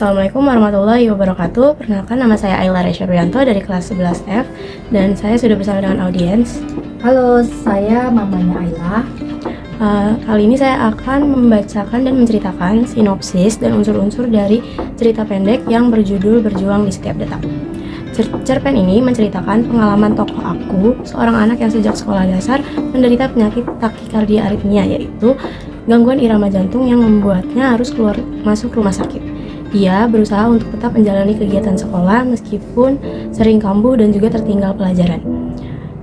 Assalamualaikum warahmatullahi wabarakatuh. Perkenalkan, nama saya Ayla Resya-Rianto dari kelas 11F dan saya sudah bersama dengan audiens. Halo, saya mamanya Ayla. Kali ini saya akan membacakan dan menceritakan sinopsis dan unsur-unsur dari cerita pendek yang berjudul Berjuang di Setiap Detak. Cerpen ini menceritakan pengalaman tokoh aku, seorang anak yang sejak sekolah dasar menderita penyakit takikardia aritmia, yaitu gangguan irama jantung yang membuatnya harus keluar masuk rumah sakit. Ia berusaha untuk tetap menjalani kegiatan sekolah meskipun sering kambuh dan juga tertinggal pelajaran.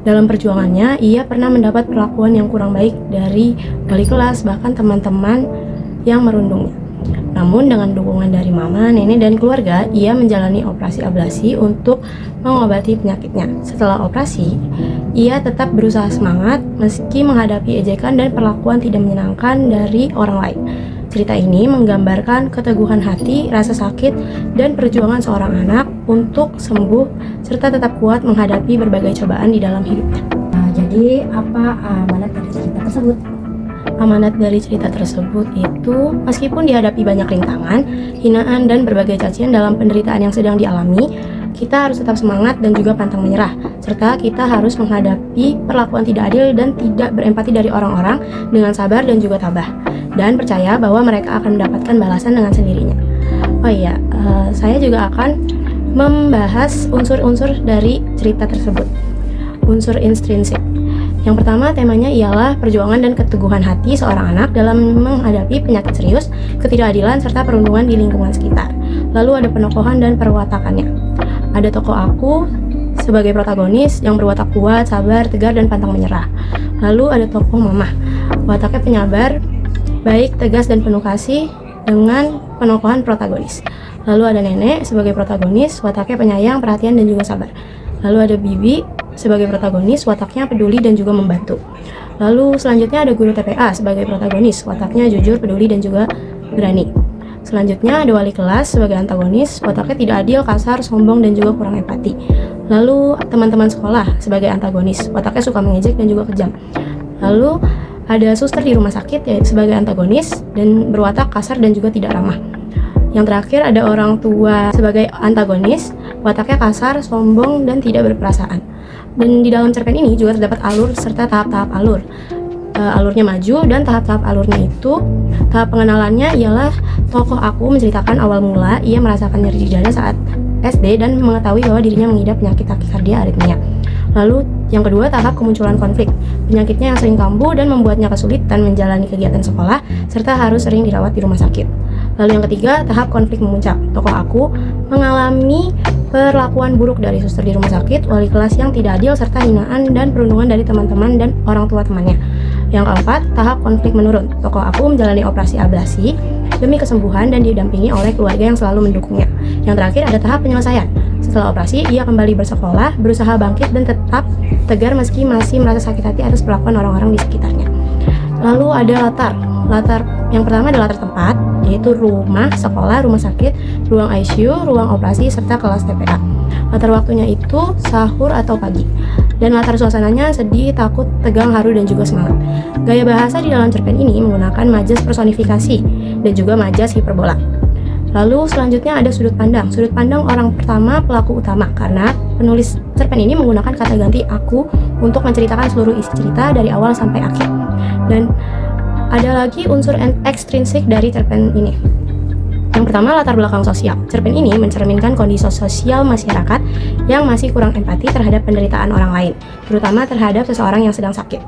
Dalam perjuangannya, ia pernah mendapat perlakuan yang kurang baik dari wali kelas, bahkan teman-teman yang merundungnya. Namun dengan dukungan dari mama, nenek, dan keluarga, ia menjalani operasi ablasi untuk mengobati penyakitnya. Setelah operasi, ia tetap berusaha semangat meski menghadapi ejekan dan perlakuan tidak menyenangkan dari orang lain. Cerita ini menggambarkan keteguhan hati, rasa sakit, dan perjuangan seorang anak untuk sembuh serta tetap kuat menghadapi berbagai cobaan di dalam hidupnya. Jadi apa amanat dari cerita tersebut? Amanat dari cerita tersebut itu, meskipun dihadapi banyak rintangan, hinaan, dan berbagai cacian dalam penderitaan yang sedang dialami, kita harus tetap semangat dan juga pantang menyerah, serta kita harus menghadapi perlakuan tidak adil dan tidak berempati dari orang-orang dengan sabar dan juga tabah, dan percaya bahwa mereka akan mendapatkan balasan dengan sendirinya. Oh iya, saya juga akan membahas unsur-unsur dari cerita tersebut. Unsur intrinsik. Yang pertama, temanya ialah perjuangan dan keteguhan hati seorang anak dalam menghadapi penyakit serius, ketidakadilan, serta perundungan di lingkungan sekitar. Lalu ada penokohan dan perwatakannya. Ada tokoh aku sebagai protagonis yang berwatak kuat, sabar, tegar, dan pantang menyerah. Lalu ada tokoh mama, wataknya penyabar, baik, tegas, dan penuh kasih dengan penokohan protagonis. Lalu ada nenek sebagai protagonis, wataknya penyayang, perhatian, dan juga sabar. Lalu ada bibi sebagai protagonis, wataknya peduli dan juga membantu. Lalu selanjutnya ada guru TPA sebagai protagonis, wataknya jujur, peduli, dan juga berani. Selanjutnya ada wali kelas sebagai antagonis, wataknya tidak adil, kasar, sombong, dan juga kurang empati. Lalu teman-teman sekolah sebagai antagonis, wataknya suka mengejek dan juga kejam. Lalu ada suster di rumah sakit yaitu sebagai antagonis dan berwatak kasar dan juga tidak ramah. Yang terakhir ada orang tua sebagai antagonis, wataknya kasar, sombong, dan tidak berperasaan. Dan di dalam cerpen ini juga terdapat alur serta tahap-tahap alur. Alurnya maju, dan tahap-tahap alurnya itu, tahap pengenalannya ialah tokoh aku menceritakan awal mula ia merasakan nyeri di dada saat SD dan mengetahui bahwa dirinya mengidap penyakit takikardia aritmia. Lalu yang kedua, tahap kemunculan konflik. Penyakitnya yang sering kambuh dan membuatnya kesulitan menjalani kegiatan sekolah serta harus sering dirawat di rumah sakit. Lalu yang ketiga, tahap konflik memuncak. Tokoh aku mengalami perlakuan buruk dari suster di rumah sakit, wali kelas yang tidak adil, serta hinaan dan perundungan dari teman-teman dan orang tua temannya. Yang keempat, tahap konflik menurun. Tokoh aku menjalani operasi ablasi demi kesembuhan dan didampingi oleh keluarga yang selalu mendukungnya. Yang terakhir ada tahap penyelesaian. Setelah operasi, ia kembali bersekolah, berusaha bangkit dan tetap tegar meski masih merasa sakit hati atas perlakuan orang-orang di sekitarnya. Lalu ada latar yang pertama adalah latar tempat, yaitu rumah, sekolah, rumah sakit, ruang ICU, ruang operasi, serta kelas TPA. Latar waktunya itu sahur atau pagi. Dan latar suasananya sedih, takut, tegang, haru, dan juga semangat. Gaya bahasa di dalam cerpen ini menggunakan majas personifikasi dan juga majas hiperbola. Lalu selanjutnya ada sudut pandang. Sudut pandang orang pertama pelaku utama, karena penulis cerpen ini menggunakan kata ganti aku untuk menceritakan seluruh isi cerita dari awal sampai akhir. Dan ada lagi unsur ekstrinsik dari cerpen ini. Yang pertama, latar belakang sosial. Cerpen ini mencerminkan kondisi sosial masyarakat yang masih kurang empati terhadap penderitaan orang lain, terutama terhadap seseorang yang sedang sakit.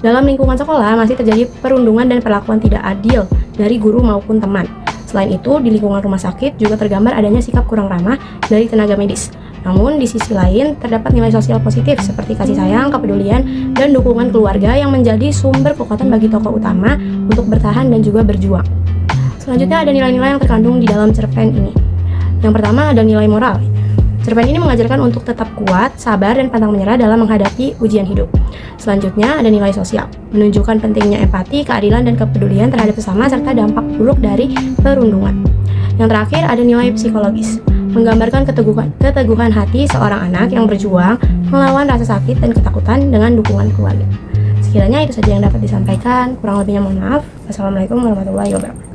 Dalam lingkungan sekolah masih terjadi perundungan dan perlakuan tidak adil dari guru maupun teman. Selain itu, di lingkungan rumah sakit juga tergambar adanya sikap kurang ramah dari tenaga medis. Namun, di sisi lain, terdapat nilai sosial positif seperti kasih sayang, kepedulian, dan dukungan keluarga yang menjadi sumber kekuatan bagi tokoh utama untuk bertahan dan juga berjuang. Selanjutnya ada nilai-nilai yang terkandung di dalam cerpen ini. Yang pertama ada nilai moral. Cerpen ini mengajarkan untuk tetap kuat, sabar, dan pantang menyerah dalam menghadapi ujian hidup. Selanjutnya ada nilai sosial, menunjukkan pentingnya empati, keadilan, dan kepedulian terhadap sesama serta dampak buruk dari perundungan. Yang terakhir ada nilai psikologis, menggambarkan keteguhan hati seorang anak yang berjuang melawan rasa sakit dan ketakutan dengan dukungan keluarga. Sekiranya itu saja yang dapat disampaikan, kurang lebihnya mohon maaf. Wassalamualaikum warahmatullahi wabarakatuh.